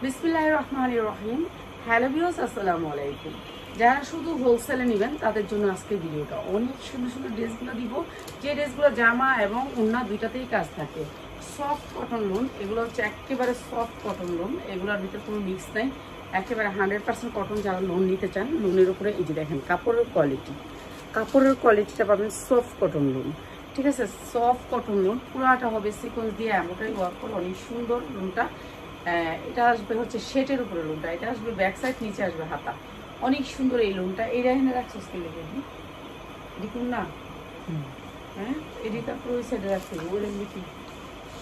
বিসমিল্লাহির রহমানির রহিম। Hello viewers, আসসালামু আলাইকুম। যারা শুধু হোলসেলে নেবেন তাদের জন্য আজকে ভিডিওটা। অনেক সুন্দর সুন্দর ড্রেসগুলো দিব, যে ড্রেসগুলো জামা এবং ওড়না দুইটাতেই কাজ থাকে। সফট কটন লোন, এগুলো হচ্ছে একেবারে সফট কটন লোন, এগুলোর ভিতরে কোনো মিক্স নাই, একেবারে 100% কটন। যারা লোন নিতে চান, লোনের উপরে এই যে দেখেন কাপড়ের কোয়ালিটিটা পাবেন সফট কটন লোন। ঠিক আছে, সফট কটন লোন, পুরাটা হবে সিকোয়েন্স দিয়ে এমনটাই ওয়ার্ক করে, অনেক সুন্দর লোনটা। এটা আসবে হচ্ছে শেটের উপরে লোনটা, এটা আসবে ব্যাক সাইড, নিচে আসবে হাতা। অনেক সুন্দর এই লোনটা। এইটা এখানে রাখছো স্কেলে দেখুন না, হ্যাঁ এটি তারপর ওই সাইডে রাখতে হবে, ওই কি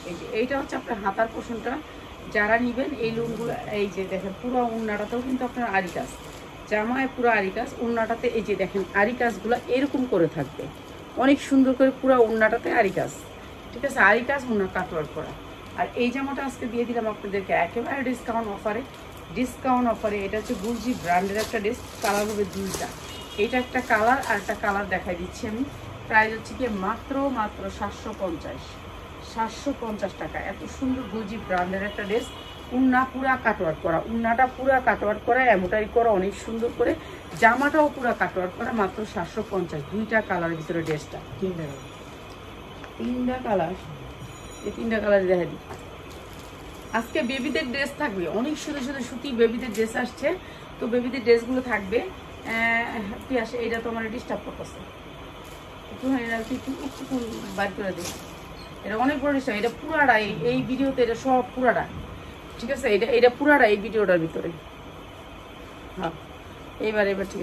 এই যে এইটা হচ্ছে আপনার হাতার পোর্শনটা। যারা নিবেন এই লোনগুলো, এই যে দেখেন পুরো ওড়নাটাতেও কিন্তু আপনার আরি কাজ, জামায় পুরো আরি কাজ, ওড়নাটাতে এই যে দেখেন আরি কাজগুলো এরকম করে থাকবে, অনেক সুন্দর করে পুরো ওড়নাটাতে আরি কাজ। ঠিক আছে, আরি কাজ ওড়না কাটওয়ার্ক করা। আর এই জামাটা আজকে দিয়ে দিলাম আপনাদেরকে একেবারে ডিসকাউন্ট অফারে। এটা হচ্ছে গুলজি ব্র্যান্ডের একটা ড্রেস, কালার হবে দুইটা, এটা একটা কালার আর একটা কালার দেখাই দিচ্ছি আমি। প্রাইস হচ্ছে কি মাত্র 750 টাকা। এত সুন্দর গুলজি ব্র্যান্ডের একটা ড্রেস, উন্না পুরা কাটওয়ার্ক করা, উন্নাটা পুরা কাটওয়ার্ক করা, এমোটারি করা অনেক সুন্দর করে, জামাটাও পুরা কাটওয়ার্ক করা, মাত্র 750। দুইটা কালারের ভিতরে ড্রেসটা, তিনটা কালার, এই তিনটা কালার দেখা দিই। আজকে বেবিদের ড্রেস থাকবে, অনেক সুন্দর সুন্দর সুতি বেবিদের ড্রেস আসছে, তো বেবিদের ড্রেসগুলো থাকবে। কি আসে, এইটা তো আমার ডিস্টার্ব করতেছে, একটু বার করে দিই। এটা অনেক বড় ডিস্টার্ব, এটা পুরাটা এই ভিডিওতে, এটা সব পুরাটা। ঠিক আছে, এটা পুরাটা এই ভিডিওটার ভিতরে। হ্যাঁ এবার ঠিক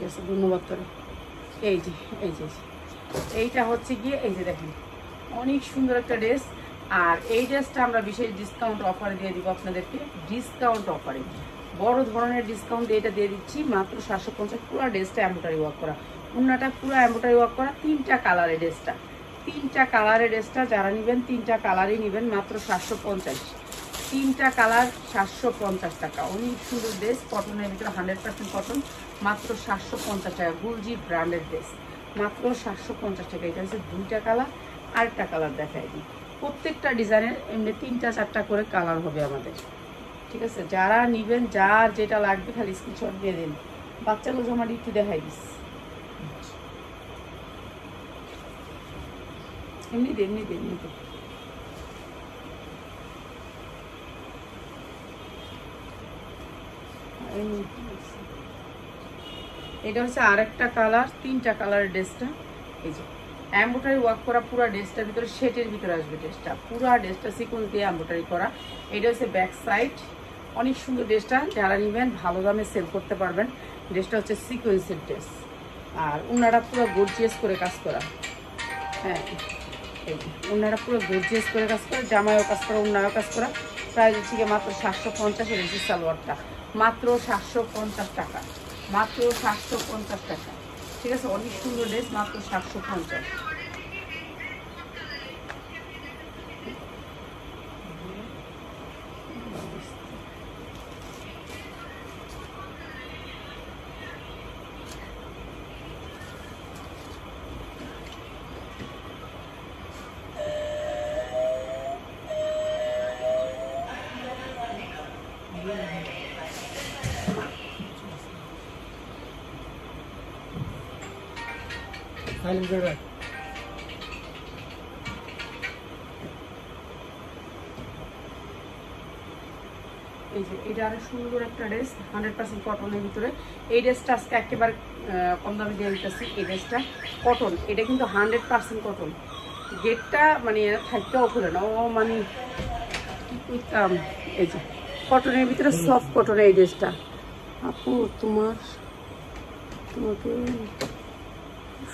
আছে, ধন্যবাদ করে। এই যে এইটা হচ্ছে গিয়ে এই যে দেখেন অনেক সুন্দর একটা ড্রেস। আর এই ড্রেসটা আমরা বিশেষ ডিসকাউন্ট অফারে দিয়ে দিব আপনাদেরকে, ডিসকাউন্ট অফারে বড় ধরনের ডিসকাউন্ট এটা দিয়ে দিচ্ছি, মাত্র 750। পুরো ড্রেসটা এমব্রয়ডারি ওয়ার্ক করা, ওড়নাটা পুরো এমব্রয়ডারি ওয়ার্ক করা, তিনটা কালারের ড্রেসটা যারা নেবেন তিনটা কালারই নেবেন, মাত্র 750। তিনটা কালার 750 টাকা। অনেক সুন্দর ড্রেস, কটনের ভিতরে 100% কটন, মাত্র 750 টাকা। গুলজি ব্র্যান্ডের ড্রেস, মাত্র 750 টাকা। এটা হচ্ছে দুইটা কালার, আরেকটা কালার দেখাই দিই। প্রত্যেকটা ডিজাইনের এমনি 3-4টা করে কালার হবে আমাদের। ঠিক আছে, যারা নিবেন যার যেটা লাগবে খালি স্ক্রিনশট দিয়ে দিন। বাচ্চাগুলো জামাটি একটু দেখাই দিস, এমনি দে। এটা হচ্ছে আরেকটা কালার, তিনটা কালারের ড্রেসটা। এই যে এমব্রয়ডারি ওয়ার্ক করা, পুরো ড্রেসটার ভিতরে শেটের ভিতরে আসবে ড্রেসটা, পুরো ড্রেসটা সিকোয়েন্স দিয়ে এমব্রয়ডারি করা। এটা হচ্ছে ব্যাক সাইড, অনেক সুন্দর ড্রেসটা। যারা নেবেন ভালো দামে সেল করতে পারবেন। ড্রেসটা হচ্ছে সিকোয়েন্সের ড্রেস, আর ওড়নাটা পুরো গর্জিয়াস করে কাজ করা। হ্যাঁ এই ওড়নাটা পুরো গর্জিয়াস করে কাজ করা, জামায়ও কাজ করা, ওড়নারও কাজ করা। প্রাইস হচ্ছে গিয়ে মাত্র 750। এর সালোয়ারটা মাত্র 750 টাকা, মাত্র 750 টাকা। ঠিক আছে, অনেক সুন্দর ড্রেস, মাত্র 750। এই যে এটা আরো সুন্দর একটা ড্রেস, 100% কটনের ভিতরে। এই ড্রেসটা আজকে একেবারে কম দামে দিয়ে দিতেছি। এই ড্রেসটা কটন, এটা কিন্তু 100% কটন। গেটটা মানে থাকতেও খুলে না, ও মানে কি করতাম। এই যে কটনের ভিতরে সফট কটনের এই ড্রেসটা। আপু তোমাকে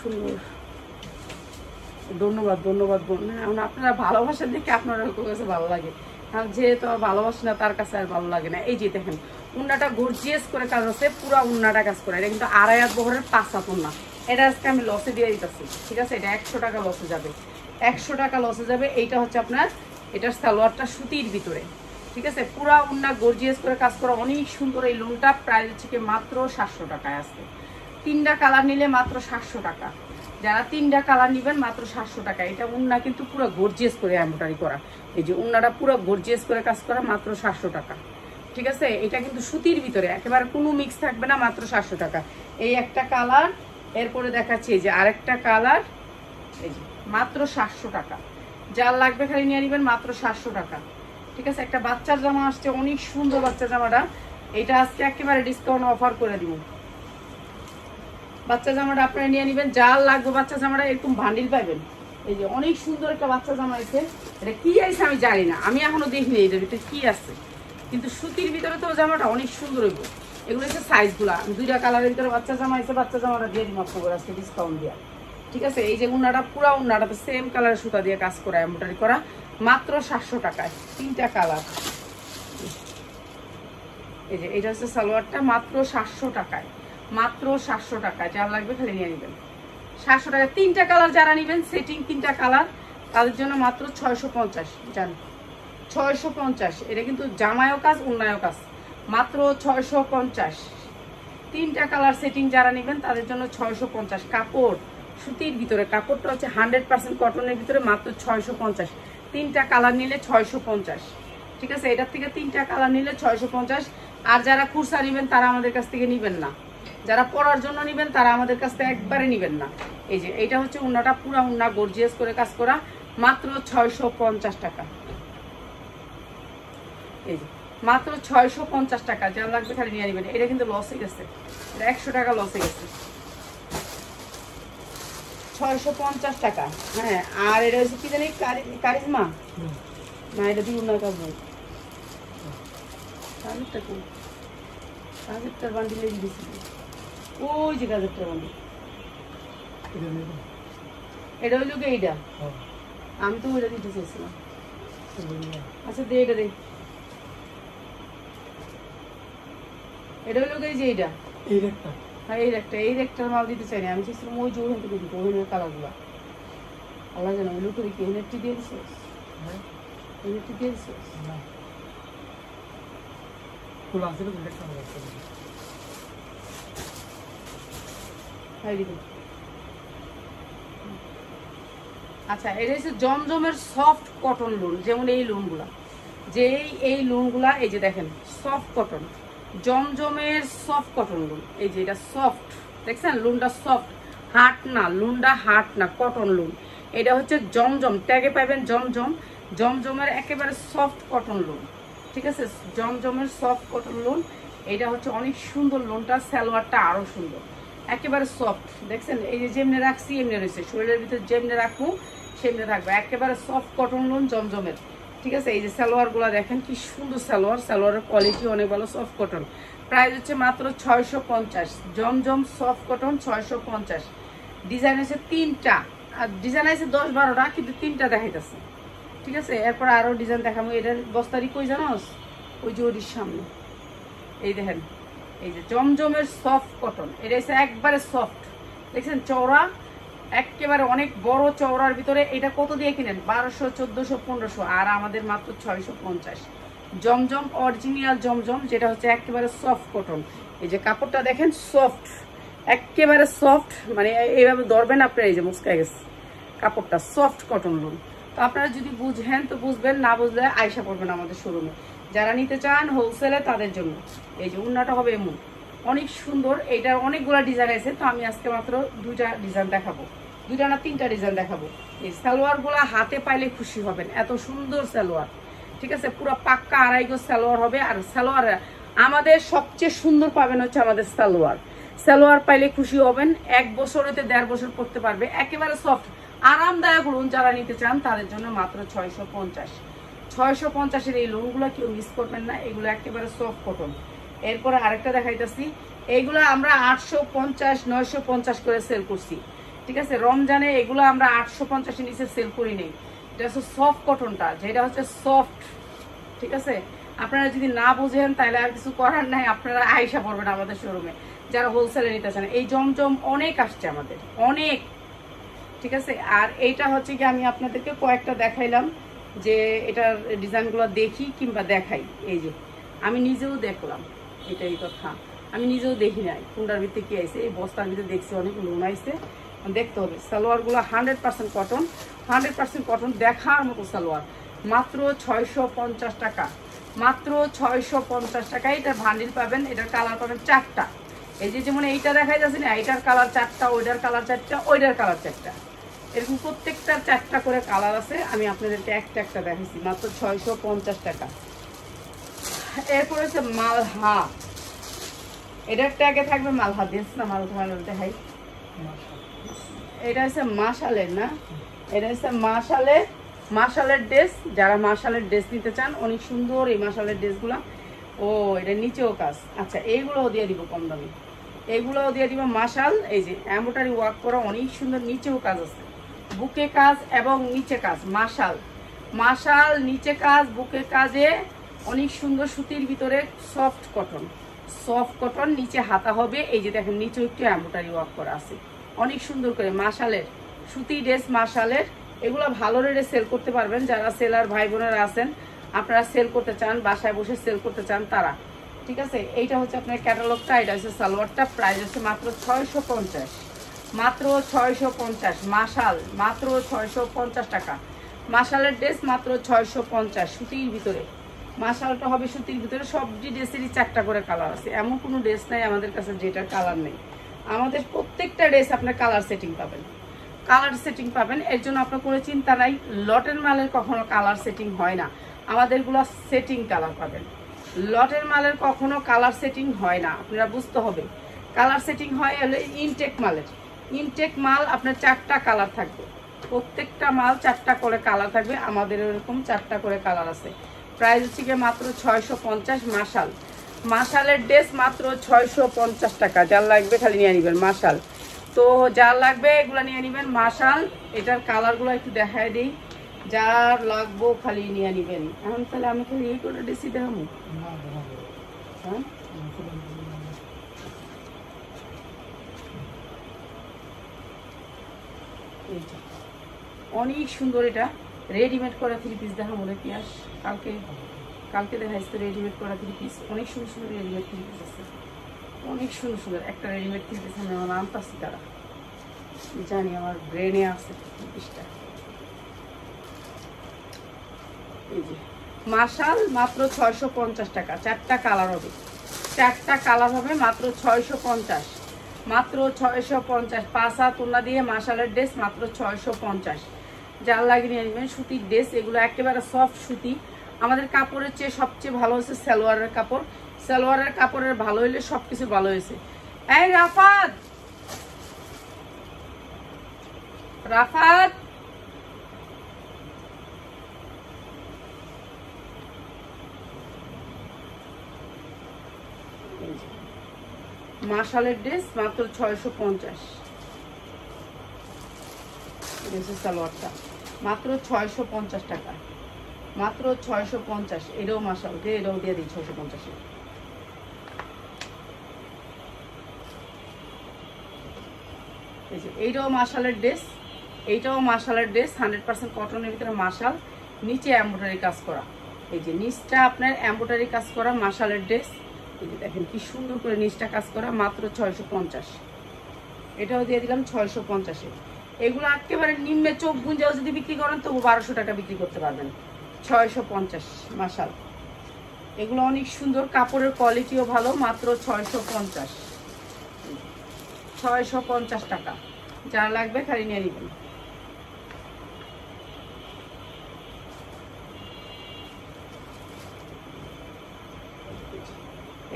সুন্দর, ধন্যবাদ। এখন আপনারা ভালোবাসা দেখে আপনার কাছে ভালো লাগে, কারণ যেহেতু ভালোবাসে না তার কাছে আর ভালো লাগে না। এই যে দেখেন উন্নাটা গর্জিয়াস করে কাজ আছে, পুরো উন্নাটা কাজ করে। এটা কিন্তু 2.5 হাত বহরের 5 হাত উন্না। এটা আজকে আমি লসে দিয়ে দিতেছি। ঠিক আছে, এটা 100 টাকা লসে যাবে, 100 টাকা লসে যাবে। এইটা হচ্ছে আপনার, এটার সালোয়ারটা সুতির ভিতরে। ঠিক আছে, পুরো উন্না গর্জিয়াস করে কাজ করা, অনেক সুন্দর। এই লোনটা প্রাইস হচ্ছে কি মাত্র 700 টাকায় আসবে। তিনটা কালার নিলে মাত্র 700 টাকা। যারা তিনটা কালার নেবেন মাত্র 700 টাকা। এটা উন্না কিন্তু পুরো গর্জিয়াস করে এমব্রয়ডারি করা। এই যে উন্নাটা পুরো গর্জিয়াস করে কাজ করা, মাত্র 700 টাকা। ঠিক আছে, এটা কিন্তু সুতির ভিতরে একেবারে কোনো মিক্স থাকবে না, মাত্র 700 টাকা। এই একটা কালার, এরপরে দেখাচ্ছি এই যে আরেকটা কালার, এই যে মাত্র 700 টাকা। যার লাগবে খালি নিয়ে নেবেন, মাত্র 700 টাকা। ঠিক আছে, একটা বাচ্চার জামা আসছে, অনেক সুন্দর বাচ্চার জামাটা, এটা আজকে একেবারে ডিসকাউন্ট অফার করে দিব। বাচ্চা জামাটা আপনারা নিয়ে নেবেন, যার লাগবে বাচ্চা জামাটা এরকম ভান্ডিল পাবেন। এই যে অনেক সুন্দর একটা বাচ্চা জামা আছে, এটা কি আছে আমি জানি না, আমি এখনো দেখিনি এটার ভিতরে কি আছে, কিন্তু সুতির ভিতরে তো জামাটা অনেক সুন্দর হইব। এগুলো হচ্ছে সাইজগুলা, দুইটা কালারের ভিতরে বাচ্চা জামা আছে, বাচ্চা জামাটা দিয়ে দিন আপনার আজকে ডিসকাউন্ট দেওয়া। ঠিক আছে, এই যে উন্নাটা পুরা উন্নাটাতে সেম কালারের সুতা দিয়ে কাজ করা, এমব্রয়ডারি করা, মাত্র 700 টাকায়, 3টা কালার। এই যে এটা হচ্ছে সালোয়ারটা, মাত্র 700 টাকায়, মাত্র 700 টাকায়। যার লাগবে খালি নিয়ে নেবেন, 700 টাকায় 3টা কালার। যারা নেবেন সেটিং 3টা কালার, তাদের জন্য মাত্র 650। জান 650, এটা কিন্তু জামায়ও কাজ উন্নায়ও কাজ, মাত্র 650। 3টা কালার সেটিং যারা নেবেন তাদের জন্য 650। কাপড় সুতির ভিতরে, কাপড়টা হচ্ছে 100% কটনের ভিতরে, মাত্র 650। 3টা কালার নিলে 650। ঠিক আছে, এটার থেকে 3টা কালার নিলে 650। আর যারা খুচরা নেবেন তারা আমাদের কাছ থেকে নেবেন না, যারা পরার জন্য নেবেন তারা আমাদের কাছ থেকে একবারে নেবেন না। এই যে এইটা হচ্ছে উন্নাটা, পুরা উন্না গর্জিয়াস করে কাজ করা, মাত্র 650 টাকা। এই যে মাত্র 650 টাকা। যার লাগবে খালি নিয়ে নেবেন। এটা কিন্তু লস হয়ে গেছে, এটা 100 টাকা লস হয়ে গেছে, 650 টাকা। হ্যাঁ, আর এটা হচ্ছে কি জানি কারিজমা না, এটা দিয়ে উন্নয় কাজ নেই। কাজেরটা কোন কাজেরটার বান্ডিলে দিয়েছি, ওই যে কাজেরটার বান্ডিল, এটা হইল কি এইটা, আমি তো ওইটা দিতে চাইছিলাম। আচ্ছা দে, এটা দে, এটা হইল কি যে এইটা, হ্যাঁ এই রেকটার মাল দিতে চাই না, আমি চাইছিলাম ওই যে ওখান থেকে দিতে, ওখানের কালারগুলো আল্লাহ জানো। ওই লোকের কি হেনেরটি দিয়ে দিচ্ছে, হেনেরটি দিয়ে দিচ্ছে আচ্ছা, এটা হচ্ছে জমজমের সফট কটন লোন, যেমন এই লোনগুলা, যে এই লোনগুলা, এই যে দেখেন সফট কটন, জমজমের সফট কটন লোন। এই যে এটা সফট, দেখছেন লোনটা সফট, হার্ড না, লোনটা হার্ড না, কটন লোন। এটা হচ্ছে জমজম, ট্যাগে পাবেন জমজম, জমজমের একেবারে সফট কটন লোন। ঠিক আছে, জমজমের সফট কটন লোন, এটা হচ্ছে অনেক সুন্দর লোনটা, সালোয়ারটা আরো সুন্দর, একেবারে সফট। দেখছেন এই যে যেমনি রাখছি এমনি রয়েছে, শরীরের ভিতরে যেমনি রাখবো সেমনি থাকবে, একেবারে সফট কটন লোন জমজমের। ঠিক আছে, এই যে সালোয়ার গুলা দেখেন কি সুন্দর সালোয়ার, সালোয়ারের কোয়ালিটি অনেক ভালো, সফট কটন। প্রাইস হচ্ছে মাত্র 650। জমজম সফট কটন 650। ডিজাইন আছে 3টা, আর ডিজাইন আছে 10-12টা, কিন্তু 3টা দেখাইতেছে। ঠিক আছে, এরপর আরো ডিজাইন দেখাবো। এটার বস্তারি কই জানোস, ওই যে ওটির সামনে, এই দেখেন এই যে জমজমের সফট কটন, এটা হচ্ছে একবারে সফট, দেখছেন চওড়া, একেবারে অনেক বড় চওড়ার ভিতরে। এটা কত দিয়ে কিনেন, 1200, 1400, 1500, আর আমাদের মাত্র 650। জমজম অরিজিনাল জমজম, যেটা হচ্ছে একেবারে সফট কটন। এই যে কাপড়টা দেখেন সফট, একেবারে সফট, মানে এইভাবে ধরবেন আপনারা, এই যে মুচকায় গেছে, কাপড়টা সফট কটন লোন। তো আপনারা যদি বুঝেন তো বুঝবেন, না বুঝলে আয়সা করবেন আমাদের শোরুমে। যারা নিতে চান হোলসেলে তাদের জন্য এই যে উন্নাটা হবে এমন অনেক সুন্দর। এইটার অনেকগুলো ডিজাইন আছে, তো আমি আজকে মাত্র 2টা ডিজাইন দেখাবো, 2টা না 3টা ডিজাইন দেখাবো। এই সালোয়ার গুলা হাতে পাইলে খুশি হবেন, এত সুন্দর সালোয়ার। ঠিক আছে, পুরো পাক্কা 2.5 গজ সালোয়ার হবে। আর সালোয়ার আমাদের সবচেয়ে সুন্দর পাবেন হচ্ছে আমাদের সালোয়ার, সালোয়ার পাইলে খুশি হবেন। 1 বছর হইতে 1.5 বছর পরতে পারবে, একেবারে সফট আরামদায়ক লোন। যারা নিতে চান তাদের জন্য মাত্র 650। 650-এর এই লোনগুলো কেউ মিস করবেন না, এগুলো একেবারে সফট কটন। এরপরে আরেকটা দেখাইতেছি, এইগুলো আমরা 850, 950 করে সেল করছি। ঠিক আছে, রমজানে এগুলো আমরা 850-এর নিচে সেল করি নেই। এটা হচ্ছে সফট কটনটা, যেটা হচ্ছে সফট। ঠিক আছে, আপনারা যদি না বুঝেন তাহলে আর কিছু করার নাই, আপনারা আয়সা পড়বেন আমাদের শোরুমে যারা হোলসেলে নিতে চান। এই জমজম অনেক আসছে আমাদের, অনেক। ঠিক আছে, আর এইটা হচ্ছে কি আমি আপনাদেরকে কয়েকটা দেখাইলাম, যে এটার ডিজাইনগুলো দেখি কিংবা দেখাই। এই যে আমি নিজেও দেখলাম, এটাই কথা, আমি নিজেও দেখি নাই কোনটার ভিতরে কি আইছে। এই বস্তার ভিতরে দেখছি অনেক লোন আইছে, দেখতে হবে। সালোয়ারগুলো 100% কটন, 100% কটন, দেখার মতো সালোয়ার, মাত্র 650 টাকা। মাত্র 650 টাকা। এটার ভান্ডিল পাবেন, এটার কালার পাবেন 4টা। এই যে যেমন এইটা দেখাই যাচ্ছে না, এইটার কালার 4টা, ওইটার কালার 4টা, ওইটার কালার 4টা, এরকম প্রত্যেকটার 4টা করে কালার আছে। আমি আপনাদেরকে একটা একটা দেখাইছি, মাত্র 650 টাকা। এরপর হচ্ছে মালহা, এটার ট্যাগে থাকবে মালহা, দেশ না মালহা দেখাই। এটা হচ্ছে মাশালের না, এটা হচ্ছে মাশালের ড্রেস। যারা মাশালের ড্রেস নিতে চান, অনেক সুন্দর এই মাশালের ড্রেসগুলো। ও এটা নিচেও কাজ, আচ্ছা এইগুলোও দিয়ে দিব কম দামে, এইগুলোও দিয়ে দিব মাশাল। এই যে এমব্রয়ডারি ওয়ার্ক করা অনেক সুন্দর, নিচেও কাজ আছে, বুকে কাজ এবং নিচে কাজ। মাশাল নিচে কাজ, বুকে কাজে অনেক সুন্দর, সুতির ভিতরে সফট কটন, নিচে হাতা হবে। এই যে দেখেন নিচেও একটু এমব্রয়ডারি ওয়ার্ক করা আছে, অনেক সুন্দর করে। মাশালের সুতি ড্রেস, মাশালের এগুলো ভালো রেটে সেল করতে পারবেন। যারা সেলার ভাই বোনেরা আছেন, আপনারা সেল করতে চান, বাসায় বসে সেল করতে চান তারা, ঠিক আছে। এইটা হচ্ছে আপনার ক্যাটালগটা, এটা হচ্ছে সালোয়ারটা। প্রাইস হচ্ছে মাত্র 650, মাত্র 650। মাশাল মাত্র 650 টাকা। মাশালের ড্রেস মাত্র 650, সুতির ভিতরে। মাশালটা হবে সুতির ভিতরে। সবজি ড্রেসেরই 4টা করে কালার আছে, এমন কোনো ড্রেস নাই আমাদের কাছে যেটার কালার নেই। আমাদের প্রত্যেকটা ড্রেস আপনার কালার সেটিং পাবেন, এর জন্য আপনার কোনো চিন্তা নাই। লটের মালের কখনো কালার সেটিং হয় না, আমাদেরগুলো সেটিং কালার পাবেন। লটের মালের কখনো কালার সেটিং হয় না, আপনারা বুঝতে হবে। কালার সেটিং হয় হলে ইনটেক মাল আপনার 4টা কালার থাকবে, প্রত্যেকটা মাল 4টা করে কালার থাকবে। আমাদের এরকম 4টা করে কালার আছে। প্রাইস হচ্ছে গিয়ে মাত্র 650। মাশালের ড্রেস মাত্র 650 টাকা। যার লাগবে খালি নিয়ে নেবেন মাশাল। তো যার লাগবে এগুলো নিয়ে নেবেন মাশাল। এটার কালারগুলো একটু দেখায় দিই, যার লাগবো খালি নিয়ে নেবেন। এখন তাহলে আমি খালি এই করে ড্রেসই দেখাবো। হ্যাঁ অনেক সুন্দর, এটা রেডিমেড করা 3 পিস দেখাবো নাকি? কালকে দেখাইছে রেডিমেড করা 3 পিস, অনেক সুন্দর সুন্দর রেডিমেড 3 পিস আছে, অনেক সুন্দর সুন্দর। একটা রেডিমেড 3 পিস আমি আমার আনতাছি, তারা জানি আমার ব্রেনে আছে 3 পিসটা। এই যে মাশাল মাত্র 650 টাকা। 4টা কালার হবে, মাত্র 650, মাত্র 650। 5 হাত ওড়না দিয়ে মাশালের ড্রেস মাত্র 650। যার লাগে নিয়ে নেবেন সুতির ড্রেস, এগুলো একেবারে সফট সুতি। আমাদের কাপড়ের চেয়ে সবচেয়ে ভালো হচ্ছে সালোয়ারের কাপড়। সালোয়ারের কাপড়ের ভালো হইলে সবকিছু ভালো হয়েছে। এই রাফাত মাশালের ড্রেস মাত্র 650। সালোয়ারটা মাত্র 650 টাকা, মাত্র 650। এটাও মাশাল দিয়ে, এটাও দিয়ে দিই 650। এইটাও মাশালের ড্রেস, 100% কটনের ভিতরে মাশাল, নিচে এমব্রয়ডারি কাজ করা। এই যে নিচটা আপনার এমব্রয়ডারি কাজ করা মাশালের ড্রেস। এই যে দেখেন কি সুন্দর করে নিচটা কাজ করা, মাত্র 650। এটাও দিয়ে দিলাম 650-এ। এগুলো একেবারে নিম্নে চোখ গুঞ্জাও যদি বিক্রি করেন তবু 1200 টাকা বিক্রি করতে পারবেন। 650 মাশাল। এগুলো অনেক সুন্দর, কাপড়ের কোয়ালিটিও ভালো, মাত্র 650 টাকা। যার লাগবে খালি নিয়ে নেবেন।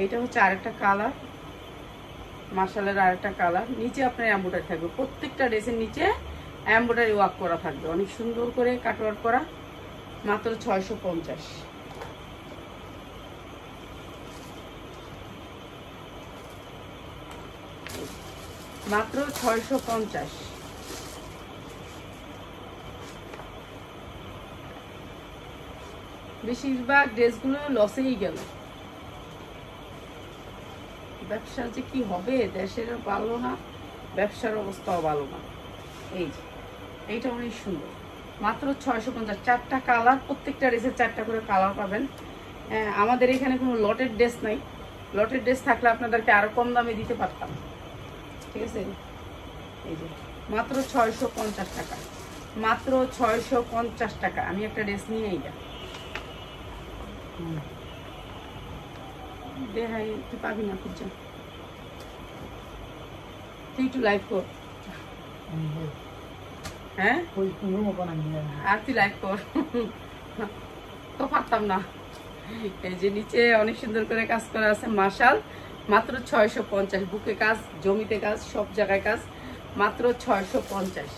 এইটা হচ্ছে আরেকটা কালার, মাশালের আরেকটা কালার। নিচে আপনার এমব্রয়ডারি থাকবে, প্রত্যেকটা ড্রেসের নিচে এমব্রয়ডারি ওয়ার্ক করা থাকবে, অনেক সুন্দর করে কাটওয়ার্ক করা, মাত্র 650। মাত্র 650। বেশিরভাগ ড্রেসগুলো লসেই গেল। ব্যবসা যে কি হবে, দেশের ভালো না, ব্যবসার অবস্থাও ভালো না। এই যে এইটা অনেক সুন্দর, মাত্র 650। 4টা কালার, প্রত্যেকটা ড্রেসের 4টা করে কালার পাবেন। আমাদের এখানে কোনো লটের ড্রেস নাই, লটের ড্রেস থাকলে আপনাদেরকে আরো কম দামে দিতে পারতাম, ঠিক আছে। এই যে মাত্র 650 টাকা, মাত্র 650 টাকা। আমি একটা ড্রেস নিয়ে এইটা দেখাই তুই পাবি না খুঁজা, তুই একটু লাইভ কর। হ্যাঁ আর তুই লাইভ কর তো পারতাম না। এই যে নিচে অনেক সুন্দর করে কাজ করা আছে মাশাল, মাত্র 650। বুকে কাজ, জমিতে কাজ, সব জায়গায় কাজ, মাত্র 650।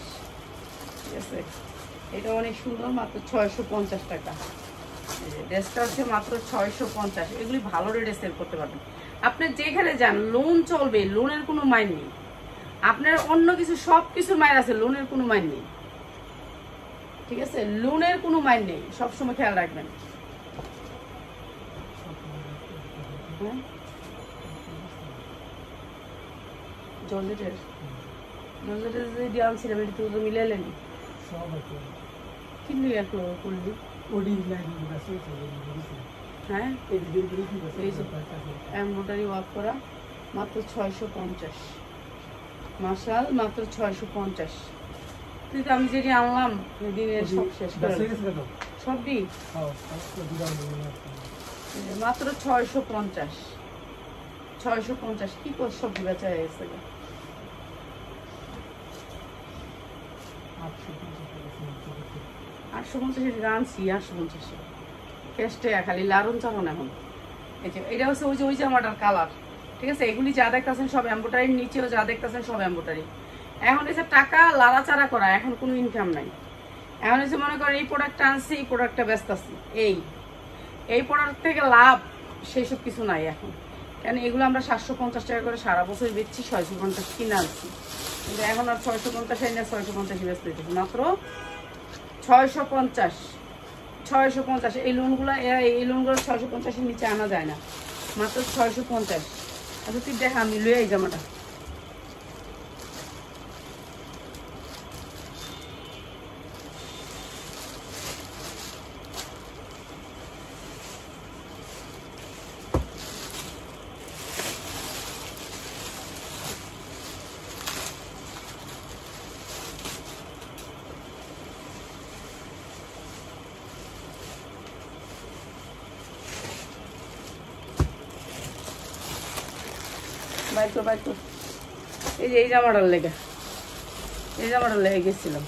ঠিক আছে, এটা অনেক সুন্দর, মাত্র 650 টাকা। ড্রেসটা হচ্ছে মাত্র 650। এগুলি ভালো রেটে সেল করতে পারবেন। আপনি যেখানে যান লোন চলবে, লোনের কোনো মাইন নেই। আপনার অন্য কিছু সব কিছুর মাইন আছে, লোনের কোনো মাইন নেই। ঠিক আছে, লোনের কোনো মাইন নেই, সবসময় খেয়াল রাখবেন। জর্জেটের যে আনছিলাম এটা তো মিলাইলেন কিনলি একলো করলি। হ্যাঁ, এমব্রয়ডারি ওয়ার্ক করা, মাত্র 650। মাশাল, মাত্র 650। তুই তো আমি যেটি আনলাম দিনের সব শেষ করে সব দিই, মাত্র 650। 650 কি কর সবজি বেচা হয়ে গেছে। 850 আনছি, 850 ক্যাশটে খালি লারুন চালান এখন। এই যে এটা হচ্ছে ওই জামাটার কালার। ঠিক আছে, এগুলি যা দেখতেছেন সব এমব্রয়ডারি, নিচেও যা দেখতেছেন সব এমব্রয়ডারি। এখন এসে টাকা লাড়াচাড়া করা, এখন কোনো ইনকাম নাই। এখন এসে মনে করেন এই প্রোডাক্টটা আনছি, এই প্রোডাক্টটা ব্যস্ত আছি, এই প্রোডাক্ট থেকে লাভ সেই সব কিছু নাই এখন। কেন এগুলো আমরা 750 টাকা করে সারা বছর বেচছি, 650 কিনে আনছি, কিন্তু এখন আর 650 এনে 650 ব্যস্ত হইতেছি, মাত্র 650। 650 এই লোনগুলো 650-এর নিচে আনা যায় না, মাত্র 650। আচ্ছা তুই দেখা, আমি লই এই জামাটা। বাইক এই যে এই জামাটার লেগে গেছিলাম,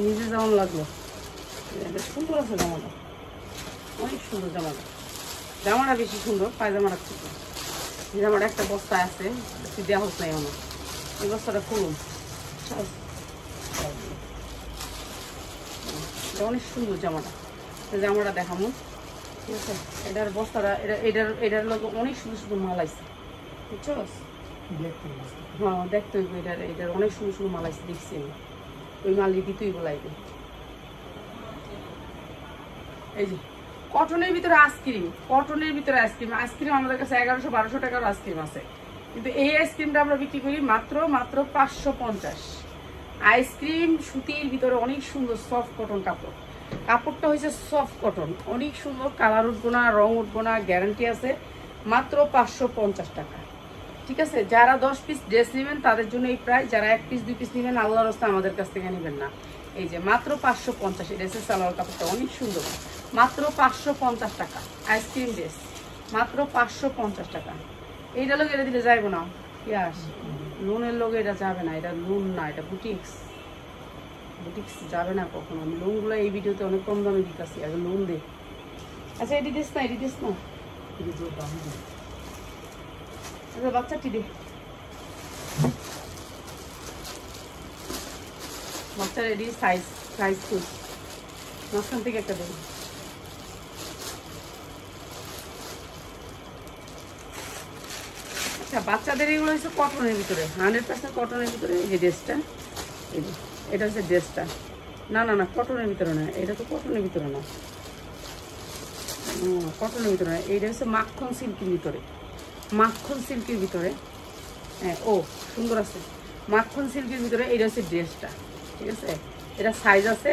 নিজে যেমন লাগলো। সুন্দর আছে জামাটা, অনেক সুন্দর জামাটা বেশি সুন্দর, পায়জামাটা সুন্দর। এই জামাটা একটা বস্তা আছে, দেওয়া হোক নাই আমার, এই বস্তাটা খুলুন। অনেক সুন্দর জামাটা দেখামো। ঠিক আছে, এটার বস্তাটা এটার লোক অনেক সুন্দর সুন্দর মাল আছে, বুঝছো? হ্যাঁ দেখতে হইব, এটার অনেক সুন্দর সুন্দর মাল আছে, দেখছি আমি। ওই মাল দিতেই বলাইবে। এই যে কটনের ভিতরে আইসক্রিম, আইসক্রিম আমাদের কাছে 1100-1200 টাকার আইসক্রিম আছে, কিন্তু এই আইসক্রিমটা আমরা বিক্রি করি মাত্র 550। আইসক্রিম সুতির ভিতরে অনেক সুন্দর সফট কটন কাপড়টা হয়েছে সফট কটন, অনেক সুন্দর, কালার উঠবো না, রং উঠবো না, গ্যারান্টি আছে, মাত্র 550 টাকা। ঠিক আছে, যারা 10 পিস ড্রেস নেবেন তাদের জন্য এই প্রাইস, যারা 1 পিস 2 পিস নেবেন আল্লাহর রাস্তায় আমাদের কাছ থেকে নেবেন না। এই যে মাত্র 550। এই ড্রেসের সালোয়ার কাপড়টা অনেক সুন্দর, মাত্র 550 টাকা। আইসক্রিম ড্রেস মাত্র 550 টাকা। এইটা লোক এটা দিলে যাইব না, ইয়াস লোনের লোক এটা যাবে না, এটা লোন না, এটা বুটিক্স যাবে না কখনো। আমি লোনগুলো এই ভিডিওতে অনেক কম দামে দিতেছি, আগে লোন দে। আচ্ছা এটি দিস না, আচ্ছা বাচ্চাটি দে, বাচ্চার এটি সাইজ খুব মাঝখান থেকে একটা দেব। আচ্ছা বাচ্চাদের এগুলো হচ্ছে কটনের ভিতরে, 100% কটনের ভিতরে। এই যে ড্রেসটা, এই যে এটা হচ্ছে ড্রেসটা, না কটনের ভিতরে না, এটা তো কটনের ভিতরে না, কটনের ভিতরে না, এইটা হচ্ছে মাখন সিল্কের ভিতরে। হ্যাঁ ও সুন্দর আছে, মাখন সিল্কের ভিতরে। এটা হচ্ছে ড্রেসটা, ঠিক আছে। এটা সাইজ আছে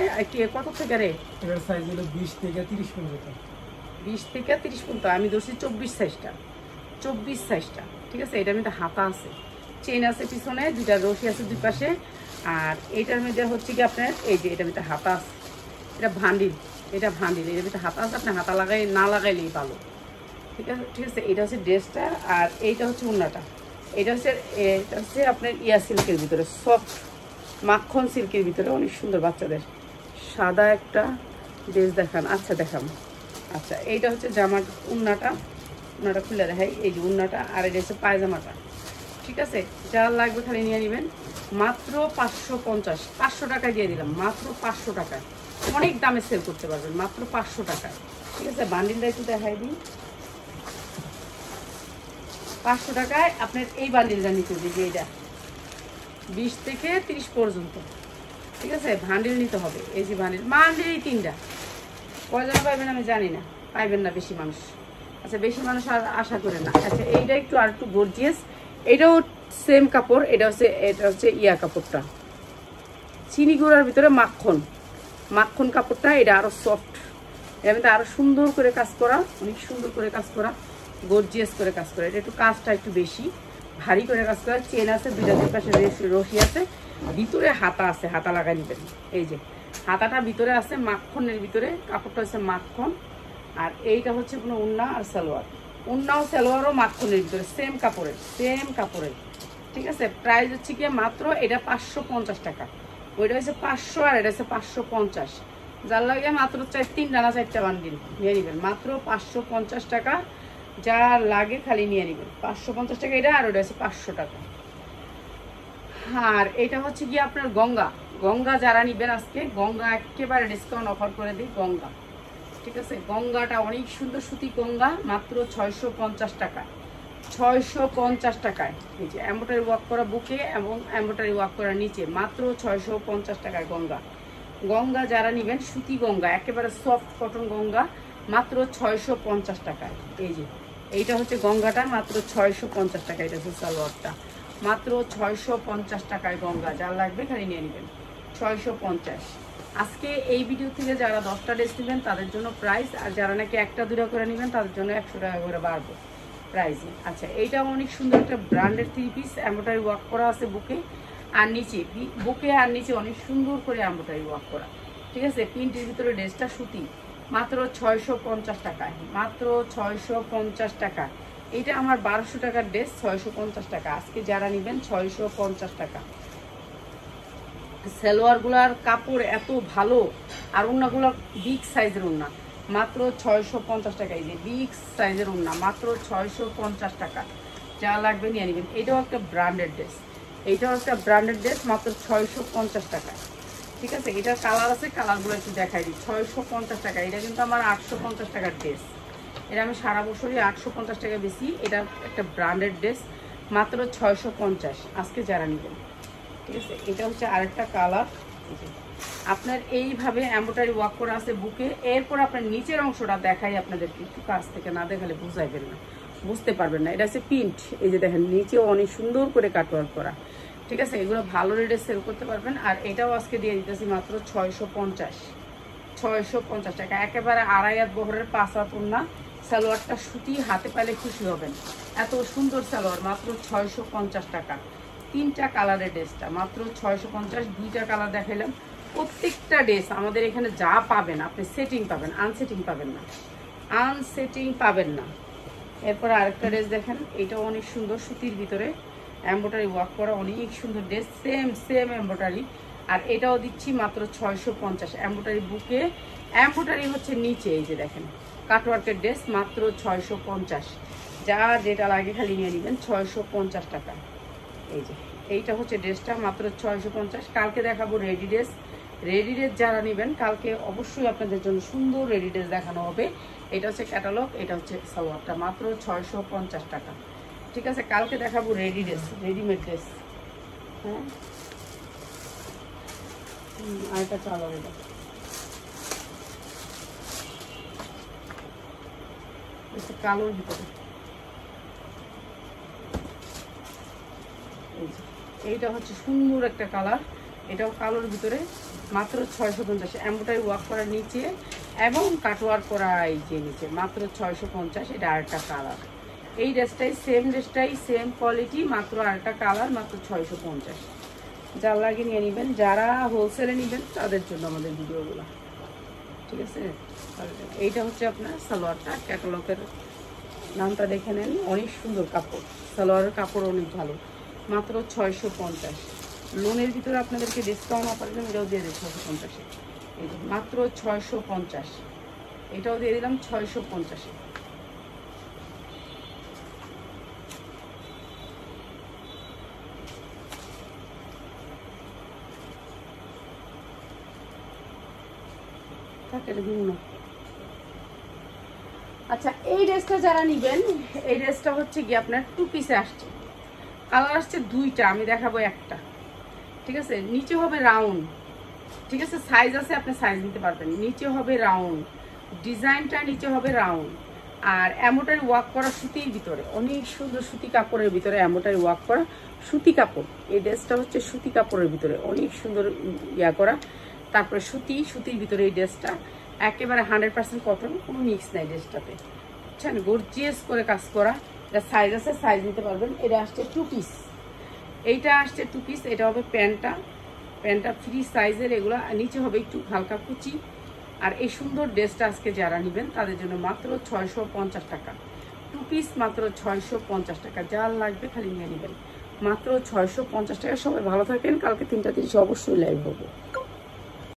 কত থেকে রে? এটার সাইজ হলো 20 থেকে 30 পর্যন্ত। 20 থেকে 30 পর্যন্ত। আমি ধরছি 24 সাইজটা, ঠিক আছে। এটার মধ্যে হাতা আছে, চেন আছে পিছনে, দুইটা রশি আছে দুই পাশে। আর এইটার মধ্যে হচ্ছে কি আপনার এই যে এটার মধ্যে হাতা আছে, এটা ভান্ডিল, এটার মধ্যে হাতা আছে। আপনি হাতা না লাগাইলেই ভালো, ঠিক আছে, ঠিক আছে। এটা হচ্ছে ড্রেসটা, আর এইটা হচ্ছে ওড়নাটা। এটা হচ্ছে আপনার ইয়া সিল্কের ভিতরে, সফট মাখন সিল্কের ভিতরে, অনেক সুন্দর বাচ্চাদের। সাদা একটা ড্রেস দেখান। আচ্ছা দেখাম। আচ্ছা এইটা হচ্ছে জামার ওড়নাটা খুলে দেখাই। এই যে ওড়নাটা, আর এটা হচ্ছে পায়জামাটা। ঠিক আছে, যা লাগবে খালি নিয়ে নেবেন। মাত্র 550, 500 টাকায় দিয়ে দিলাম, মাত্র 500 টাকায়। অনেক দামে সেল করতে পারবেন মাত্র 500 টাকায়। ঠিক আছে, বান্ডিলটা একটু দেখাই দিই। 500 টাকায় আপনার এই বান্ডিলটা নিতে হবে, যে এইটা 20 থেকে 30 পর্যন্ত। ঠিক আছে, বান্ডিল নিতে হবে। এই যে বান্ডিল এই 3টা। কয়জন পাইবেন আমি জানি না, পাইবেন না বেশি মানুষ। আচ্ছা বেশি মানুষ আর আশা করে না। আচ্ছা এইটা আর একটু গর্জিয়াস, এটাও সেম কাপড়। এটা হচ্ছে ইয়া কাপড়টা, চিনি গুঁড়ার ভিতরে মাখন কাপড়টা। এটা আরো সফট, এর মধ্যে আরো সুন্দর করে কাজ করা, অনেক সুন্দর করে কাজ করা, গর্জিয়াস করে কাজ করা। এটা কাজটা একটু বেশি ভারী করে কাজ করা। চেন আছে, দুইটা পাশে রশি আছে, ভিতরে হাতা আছে, হাতা লাগাই নিবেন। এই যে হাতাটা ভিতরে আছে, মাখনের ভিতরে, কাপড়টা হচ্ছে মাখন। আর এইটা হচ্ছে কোনো ওড়না আর সালোয়ার, ওড়নাও সালোয়ারও মাখনের ভিতরে, সেম কাপড়ের। ঠিক আছে, প্রাইস হচ্ছে কি মাত্র এটা 550 টাকা। ওইটা হচ্ছে 500, আর এটা হচ্ছে 550। যার লাগে মাত্র 3টা না 4টা বান্ডিল নিয়ে নেবেন, মাত্র 550 টাকা। যার লাগে খালি নিয়ে নেবেন, 550 টাকা এটা, আর ওটা হচ্ছে 500 টাকা। আর এটা হচ্ছে কি আপনার গঙ্গা যারা নিবেন আজকে, গঙ্গা একেবারে ডিসকাউন্ট অফার করে দিই গঙ্গা। ঠিক আছে, গঙ্গাটা অনেক সুন্দর সুতি গঙ্গা, মাত্র 650 টাকা। 650 টাকায়। এই যে এমব্রয়ডারি ওয়ার্ক করা বুকে এবং এমব্রয়ডারি ওয়ার্ক করা নিচে, মাত্র 650 টাকায় গঙ্গা যারা নিবেন, সুতি গঙ্গা, একেবারে সফট কটন গঙ্গা, মাত্র 650 টাকায়। এই যে এইটা হচ্ছে গঙ্গাটা, মাত্র 650 টাকা। এটা হচ্ছে সালোয়ারটা, মাত্র 650 টাকায় গঙ্গা। যার লাগবে খালি নিয়ে নেবেন, 650। আজকে এই ভিডিও থেকে যারা 10টা ড্রেস নেবেন তাদের জন্য প্রাইস, আর যারা নাকি 1টা 2টা করে নেবেন তাদের জন্য 100 টাকা করে বাড়বে প্রাইসে। আচ্ছা এইটাও অনেক সুন্দর একটা ব্র্যান্ডের 3 পিস, এমব্রয়ডারি ওয়ার্ক করা আছে বুকে আর নিচে, অনেক সুন্দর করে এমব্রয়ডারি ওয়ার্ক করা। ঠিক আছে, প্রিন্টের ভিতরে ড্রেসটা সুতি, মাত্র 650 টাকায়, মাত্র 650 টাকা। এটা আমার 1200 টাকার ড্রেস, 650 টাকা। আজকে যারা নেবেন 650 টাকা। সালোয়ারগুলার কাপড় এত ভালো, আর ওড়নাগুলো বিগ সাইজের ওড়না, মাত্র 650 টাকা। এই যে বিগ সাইজের ওড়না, মাত্র 650 টাকা। যা লাগবে নিয়ে নেবেন। এটাও একটা ব্র্যান্ডেড ড্রেস, মাত্র 650 টাকা। ঠিক আছে, এটার কালার আছে, কালারগুলো একটু দেখাই দিই। 650 টাকা। এটা কিন্তু আমার 850 টাকার ড্রেস, এটা আমি সারা বছরই 850 টাকা বেশি। এটা একটা ব্র্যান্ডেড ড্রেস, মাত্র 650 আজকে যারা নেবেন। ঠিক আছে, এটা হচ্ছে আরেকটা কালার। আপনার এইভাবে এমব্রয়ডারি ওয়ার্ক করা আছে বুকে। এরপর আপনার নিচের অংশটা দেখাই আপনাদেরকে, একটু কাছ থেকে না দেখালে বুঝতে পারবেন না। এটা হচ্ছে প্রিন্ট, এই যে দেখেন নিচেও অনেক সুন্দর করে কাটওয়ার্ক করা। ঠিক আছে, এগুলো ভালো রেটে সেল করতে পারবেন। আর এটাও আজকে দিয়ে দিতেছি মাত্র 650 টাকা। একেবারে 2.5 হাত বহরের 5 হাত ওড়না, সালোয়ারটা সুতি, হাতে পাইলে খুশি হবেন। এত সুন্দর সালোয়ার, মাত্র 650 টাকা। 3টা কালারের ড্রেসটা, মাত্র 650। 2টা কালার দেখাইলাম। প্রত্যেকটা ড্রেস আমাদের এখানে যা পাবেন, আপনি সেটিং পাবেন, আনসেটিং পাবেন না। এরপর আরেকটা ড্রেস দেখেন, এটাও অনেক সুন্দর, সুতির ভিতরে এমব্রয়ডারি ওয়ার্ক করা, অনেক সুন্দর ড্রেস, সেম এমব্রয়ডারি। আর এটাও দিচ্ছি মাত্র 650। এমব্রয়ডারি বুকে, এমব্রয়ডারি হচ্ছে নিচে, এই যে দেখেন কাটওয়ার্কের ড্রেস, মাত্র 650। যার যেটা লাগে খালি নিয়ে নেবেন, 650 টাকা। এই যে এইটা হচ্ছে ড্রেসটা, মাত্র 650। কালকে দেখাবো রেডি ড্রেস যারা নেবেন কালকে অবশ্যই আপনাদের জন্য সুন্দর রেডি ড্রেস দেখানো হবে। এটা হচ্ছে ক্যাটালগ, এটা হচ্ছে সালোয়ারটা, মাত্র 650 টাকা। ঠিক আছে, কালকে দেখাবো রেডিমেড ড্রেস। হ্যাঁ, আরেকটা চালার, এটা কালোর ভিতরে। এইটা হচ্ছে সুন্দর একটা কালার, এটাও কালোর ভিতরে, মাত্র 650। এমব্রয়ডারি ওয়ার্ক করা নিচে এবং কাটওয়ার্ক করা এই যে নিচে, মাত্র 650। এটা আরেকটা কালার। এই ড্রেসটাই সেম কোয়ালিটি, মাত্র আরেকটা কালার, মাত্র 650। যার লাগে নিয়ে নেবেন, যারা হোলসেলে নেবেন তাদের জন্য আমাদের ভিডিওগুলো। ঠিক আছে, এইটা হচ্ছে আপনার সালোয়ারটা, ক্যাটালগের নামটা দেখে নেন, অনেক সুন্দর কাপড়, সালোয়ারের কাপড় অনেক ভালো, মাত্র 650। লোনের ভিতরে আপনাদেরকে ডিসকাউন্ট অফার দিলাম, এটাও দিয়ে দিই 650-এ, এই যে মাত্র 650, এটাও দিয়ে দিলাম 650-এ। আচ্ছা, এই ড্রেসটা যারা নিবেন, এই ড্রেসটা হচ্ছে কি আপনার 2 পিসে আসছে, কালার আসছে 2টা, আমি দেখাবো একটা, ঠিক আছে। নিচে হবে রাউন্ড, ঠিক আছে, সাইজ আছে, আপনি সাইজ নিতে পারবেন। নিচে হবে রাউন্ড, ডিজাইনটা নিচে হবে রাউন্ড, আর এমোটারি ওয়ার্ক করা সুতির ভিতরে, অনেক সুন্দর সুতি কাপড়ের ভিতরে এমোটারি ওয়ার্ক করা সুতি কাপড়। এই ড্রেসটা হচ্ছে সুতি কাপড়ের ভিতরে অনেক সুন্দর ইয়া করা, তারপরে সুতির ভিতরে এই ড্রেসটা একেবারে 100% কটন, কোনো মিক্স নাই ড্রেসটাতে, বুঝছেন, গর্জিয়াস করে কাজ করা। এটা সাইজ আছে, সাইজ নিতে পারবেন। এটা আসছে 2 পিস, এইটা আসছে 2 পিস। এটা হবে প্যান্টটা ফ্রি সাইজের, এগুলো নিচে হবে একটু হালকা কুচি। আর এই সুন্দর ড্রেসটা আজকে যারা নেবেন তাদের জন্য মাত্র 650 টাকা, 2 পিস মাত্র 650 টাকা। যার লাগবে খালি নিয়ে নেবেন, মাত্র 650 টাকা। সবাই ভালো থাকেন, কালকে 3টা 30 অবশ্যই লাইভ হবে।